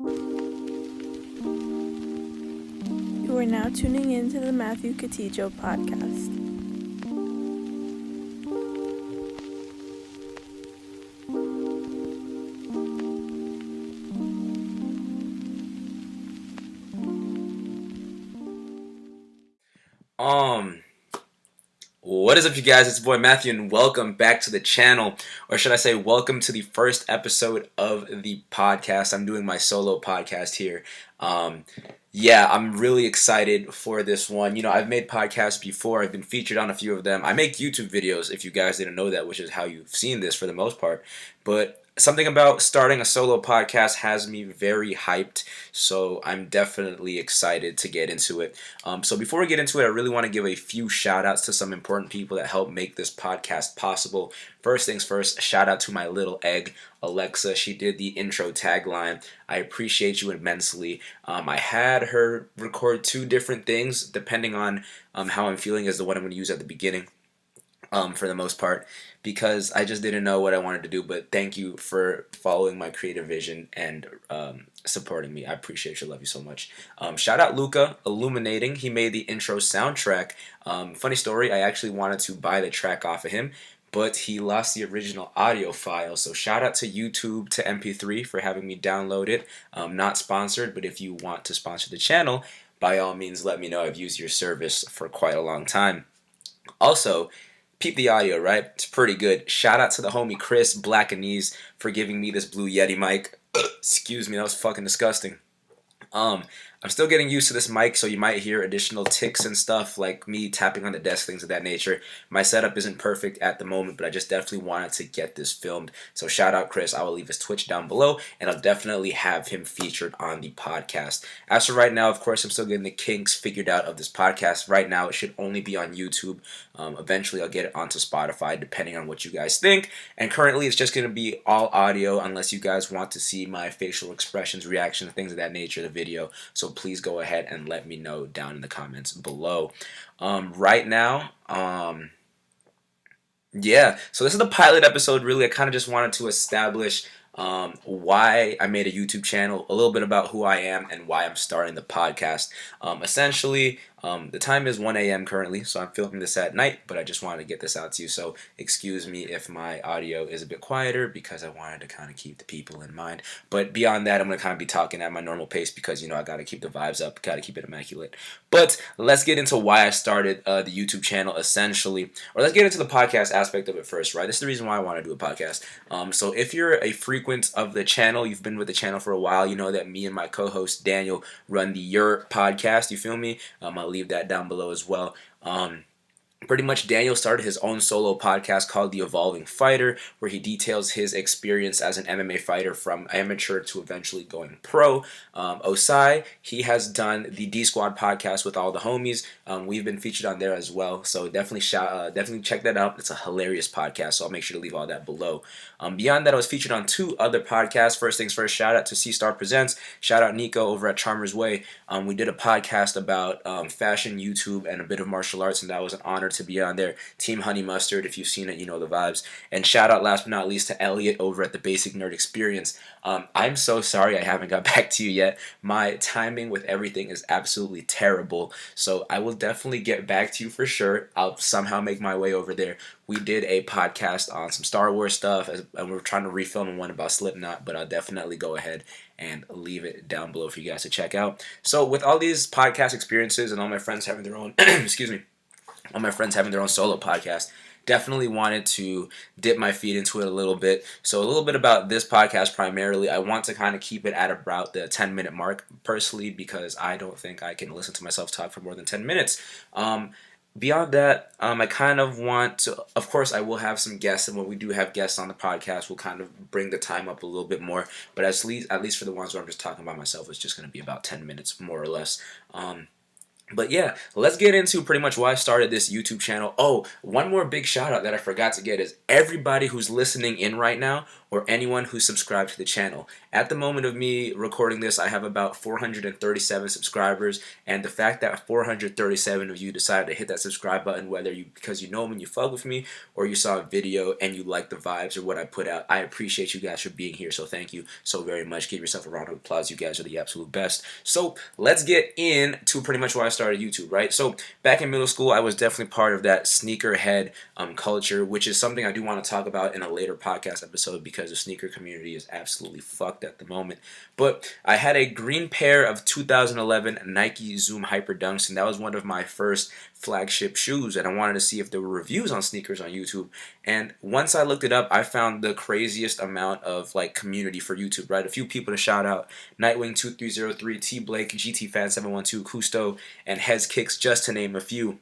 You are now tuning in to the Katidjo podcast. What is up, you guys? It's your boy Matthew, and welcome back to the channel, or should I say, welcome to the first episode of the podcast. I'm doing my solo podcast here. I'm really excited for this one. You know, I've made podcasts before. I've been featured on a few of them. I make YouTube videos, if you guys didn't know that, which is how you've seen this for the most part. But something about starting a solo podcast has me very hyped, so I'm definitely excited to get into it. So before we get into it, I really want to give a few shout outs to some important people that helped make this podcast possible. First things first, shout out to my little egg, Alexa. She did the intro tagline. I appreciate you immensely. I had her record two different things depending on how I'm feeling as the one I'm going to use at the beginning. For the most part, because I just didn't know what I wanted to do. But thank you for following my creative vision and supporting me. I appreciate you. Love you so much. Shout out Luca, illuminating. He made the intro soundtrack. Funny story, I actually wanted to buy the track off of him, but he lost the original audio file. So shout out to YouTube, to MP3 for having me download it. Not sponsored, but if you want to sponsor the channel, by all means, let me know. I've used your service for quite a long time. Also, peep the audio, right? It's pretty good. Shout out to the homie Chris BLVCKVNESE for giving me this Blue Yeti mic. Excuse me, that was fucking disgusting. I'm still getting used to this mic, so you might hear additional ticks and stuff like me tapping on the desk, things of that nature. My setup isn't perfect at the moment, but I just definitely wanted to get this filmed. So shout out Chris. I will leave his Twitch down below, and I'll definitely have him featured on the podcast. As for right now, of course, I'm still getting the kinks figured out of this podcast. Right now, it should only be on YouTube. Eventually, I'll get it onto Spotify, depending on what you guys think. And currently, it's just going to be all audio, unless you guys want to see my facial expressions, reactions, things of that nature, the video. So please go ahead and let me know down in the comments below. Right now, so this is the pilot episode. Really, I kind of just wanted to establish why I made a YouTube channel, a little bit about who I am, and why I'm starting the podcast. Essentially, the time is 1 a.m. currently, so I'm filming this at night, but I just wanted to get this out to you, so excuse me if my audio is a bit quieter, because I wanted to kind of keep the people in mind. But beyond that, I'm going to kind of be talking at my normal pace, because, you know, I got to keep the vibes up, got to keep it immaculate. But let's get into why I started the YouTube channel, essentially, or let's get into the podcast aspect of it first, right? This is the reason why I want to do a podcast. So if you're a frequent of the channel, you've been with the channel for a while, you know that me and my co-host Daniel run the Your podcast, you feel me? I'll leave that down below as well. Pretty much Daniel started his own solo podcast called The Evolving Fighter, where he details his experience as an MMA fighter from amateur to eventually going pro. Osai, he has done the DSquad podcast with all the homies. We've been featured on there as well, so definitely check that out. It's a hilarious podcast, so I'll make sure to leave all that below. Beyond that, I was featured on two other podcasts. First things first, shout out to CStar Presents. Shout out Nico over at Charmer's Way. We did a podcast about fashion, YouTube, and a bit of martial arts, and that was an honor to be on there. Team Honey Mustard, if you've seen it, you know the vibes. And shout out last but not least to Elliot over at the Basic Nerd Experience. I'm so sorry I haven't got back to you yet. My timing with everything is absolutely terrible, so I will definitely get back to you for sure. I'll somehow make my way over there. We did a podcast on some Star Wars stuff, and we're trying to refilm one about Slipknot, but I'll definitely go ahead and leave it down below for you guys to check out. So with all these podcast experiences and all my friends having their own, all my friends having their own solo podcast, definitely wanted to dip my feet into it a little bit. So a little bit about this podcast primarily. I want to kind of keep it at about the 10-minute mark personally, because I don't think I can listen to myself talk for more than 10 minutes. Beyond that, I kind of want to, of course, I will have some guests, and when we do have guests on the podcast, we'll kind of bring the time up a little bit more. But at least for the ones where I'm just talking about myself, it's just going to be about 10 minutes, more or less. But yeah, let's get into pretty much why I started this YouTube channel. Oh, one more big shout out that I forgot to get is everybody who's listening in right now, or anyone who's subscribed to the channel. At the moment of me recording this, I have about 437 subscribers, and the fact that 437 of you decided to hit that subscribe button, whether you because you know me and you fuck with me, or you saw a video and you like the vibes or what I put out, I appreciate you guys for being here. So thank you so very much. Give yourself a round of applause. You guys are the absolute best. So let's get into pretty much why I started YouTube, right? So back in middle school, I was definitely part of that sneakerhead culture, which is something I do want to talk about in a later podcast episode because the sneaker community is absolutely fucked at the moment. But I had a green pair of 2011 Nike Zoom Hyper Dunks, and that was one of my first flagship shoes, and I wanted to see if there were reviews on sneakers on YouTube. And once I looked it up, I found the craziest amount of like community for YouTube, right? A few people to shout out: Nightwing2303, T Blake, GT Fan 712, Kusto, and Heads Kicks, just to name a few.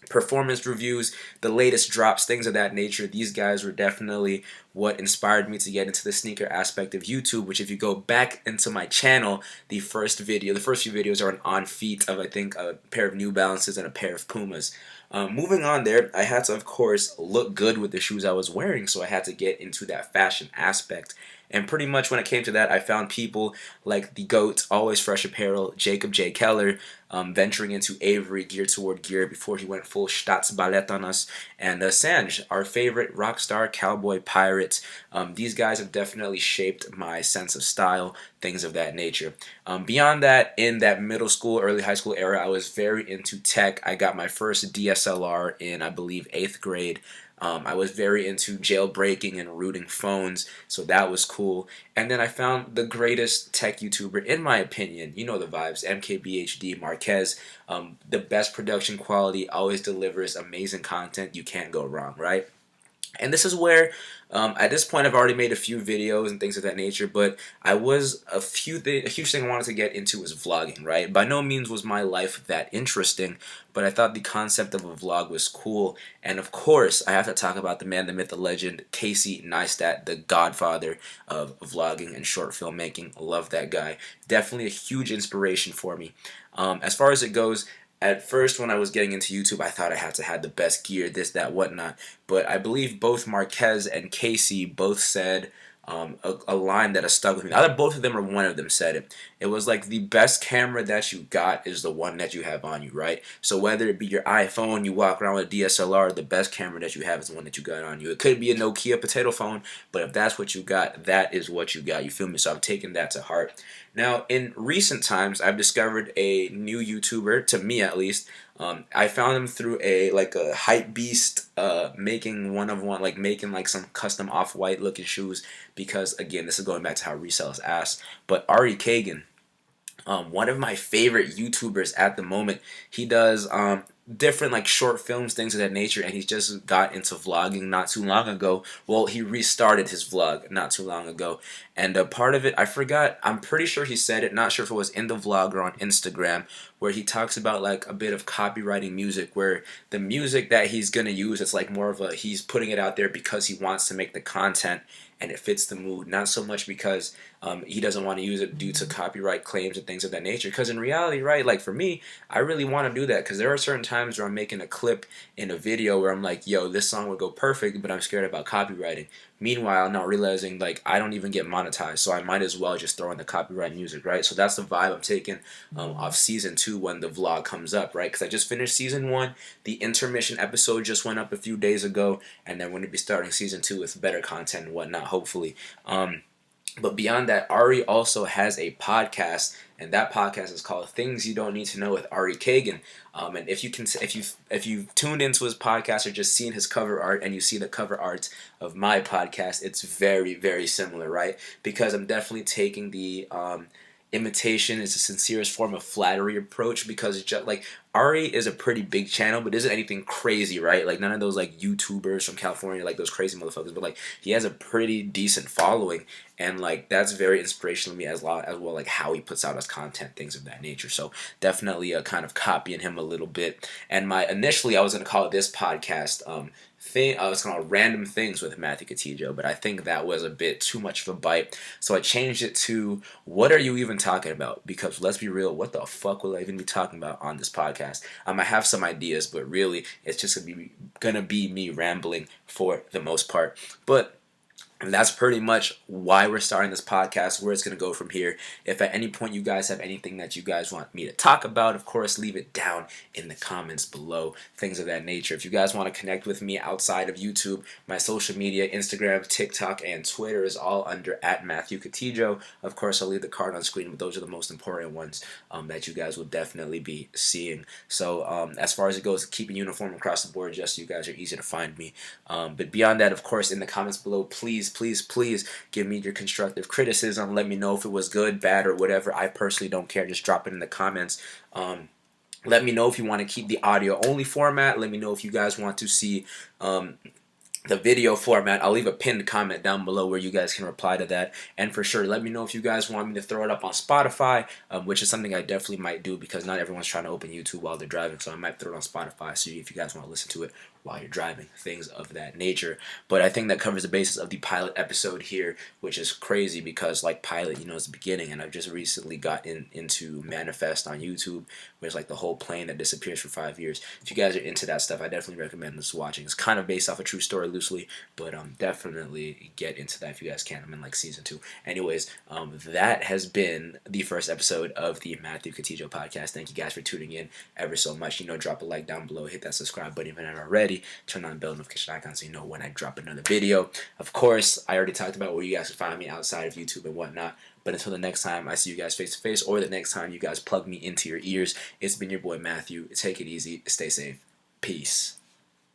Performance reviews, the latest drops, things of that nature. These guys were definitely what inspired me to get into the sneaker aspect of YouTube, which if you go back into my channel, the first few videos are an on feet of, I think, a pair of New Balances and a pair of Pumas. Moving on there, I had to, of course, look good with the shoes I was wearing, so I had to get into that fashion aspect. And pretty much when it came to that, I found people like the GOAT, Always Fresh Apparel, Jacob J. Keller, venturing into Avery, Gear Toward Gear, before he went full Staatsballett on us, and Sanj, our favorite rock star cowboy pirate. These guys have definitely shaped my sense of style, things of that nature. Beyond that, in that middle school, early high school era, I was very into tech. I got my first DSLR in, I believe, 8th grade. I was very into jailbreaking and rooting phones, so that was cool. And then I found the greatest tech YouTuber, in my opinion, you know the vibes, MKBHD Marquez. The best production quality, always delivers amazing content. You can't go wrong, right? And this is where, at this point, I've already made a few videos and things of that nature, but a huge thing I wanted to get into was vlogging, right? By no means was my life that interesting, but I thought the concept of a vlog was cool. And of course, I have to talk about the man, the myth, the legend, Casey Neistat, the godfather of vlogging and short filmmaking. Love that guy. Definitely a huge inspiration for me. As far as it goes, at first, when I was getting into YouTube, I thought I had to have the best gear, this, that, whatnot. But I believe both Marquez and Casey both said a line that has stuck with me. Either both of them or one of them said it. It was like, the best camera that you got is the one that you have on you, right? So whether it be your iPhone, you walk around with a DSLR, the best camera that you have is the one that you got on you. It could be a Nokia potato phone, but if that's what you got, that is what you got. You feel me? So I've taken that to heart. Now, in recent times, I've discovered a new YouTuber, to me at least. I found him through a hype beast, making making like some custom off-white looking shoes, because again, this is going back to how resell is ass. But Ari Kagan, one of my favorite YouTubers at the moment. He does different like short films, things of that nature, and he's just got into vlogging not too long ago. Well, he restarted his vlog not too long ago, and part of it, I forgot, I'm pretty sure he said it, not sure if it was in the vlog or on Instagram, where he talks about like a bit of copywriting music, where the music that he's gonna use, it's like more of a, he's putting it out there because he wants to make the content and it fits the mood, not so much because he doesn't want to use it due to copyright claims and things of that nature. Because in reality, right, like for me, I really want to do that, because there are certain times where I'm making a clip in a video where I'm like, yo, this song would go perfect, but I'm scared about copywriting. Meanwhile, not realizing like I don't even get monetized, so I might as well just throw in the copyright music, right? So that's the vibe I'm taking off season 2 when the vlog comes up, right? Because I just finished season 1, the intermission episode just went up a few days ago, and then we're going to be starting season 2 with better content and whatnot, hopefully. But beyond that, Ari also has a podcast, and that podcast is called Things You Don't Need to Know with Ari Kagan. And if you've tuned into his podcast or just seen his cover art, and you see the cover art of my podcast, it's very, very similar, right? Because I'm definitely taking the imitation is the sincerest form of flattery approach, because it's just like, Ari is a pretty big channel, but isn't anything crazy, right? Like none of those like YouTubers from California, like those crazy motherfuckers, but like he has a pretty decent following, and like that's very inspirational to me as well, like how he puts out his content, things of that nature. So definitely kind of copying him a little bit. And initially I was gonna call this podcast it's called Random Things with Matthew Katidjo, but I think that was a bit too much of a bite, so I changed it to What Are You Even Talking About? Because let's be real, what the fuck will I even be talking about on this podcast? I have some ideas, but really, it's just gonna be me rambling for the most part. But and that's pretty much why we're starting this podcast, where it's going to go from here. If at any point you guys have anything that you guys want me to talk about, of course, leave it down in the comments below, things of that nature. If you guys want to connect with me outside of YouTube, my social media, Instagram, TikTok, and Twitter is all under @MatthewKatidjo. Of course, I'll leave the card on screen, but those are the most important ones that you guys will definitely be seeing. So as far as it goes, keeping uniform across the board, just so you guys are easy to find me. But beyond that, of course, in the comments below, please give me your constructive criticism. Let me know if it was good, bad, or whatever. I personally don't care. Just drop it in the comments. Let me know if you want to keep the audio only format. Let me know if you guys want to see the video format. I'll leave a pinned comment down below where you guys can reply to that. And for sure, let me know if you guys want me to throw it up on Spotify, which is something I definitely might do, because not everyone's trying to open YouTube while they're driving, so I might throw it on Spotify, so if you guys want to listen to it while you're driving, things of that nature. But I think that covers the basis of the pilot episode here, which is crazy because, like, pilot, it's the beginning, and I've just recently got into Manifest on YouTube, where it's like the whole plane that disappears for 5 years. If you guys are into that stuff, I definitely recommend this watching. It's kind of based off a true story loosely, but definitely get into that if you guys can. I'm in like season 2. Anyways, that has been the first episode of the Matthew Katidjo podcast. Thank you guys for tuning in ever so much. Drop a like down below, hit that subscribe button if you're not already. Turn on the bell notification icon so you know when I drop another video. Of course, I already talked about where you guys can find me outside of YouTube and whatnot. But until the next time I see you guys face to face, or the next time you guys plug me into your ears, it's been your boy Matthew. Take it easy. Stay safe. Peace.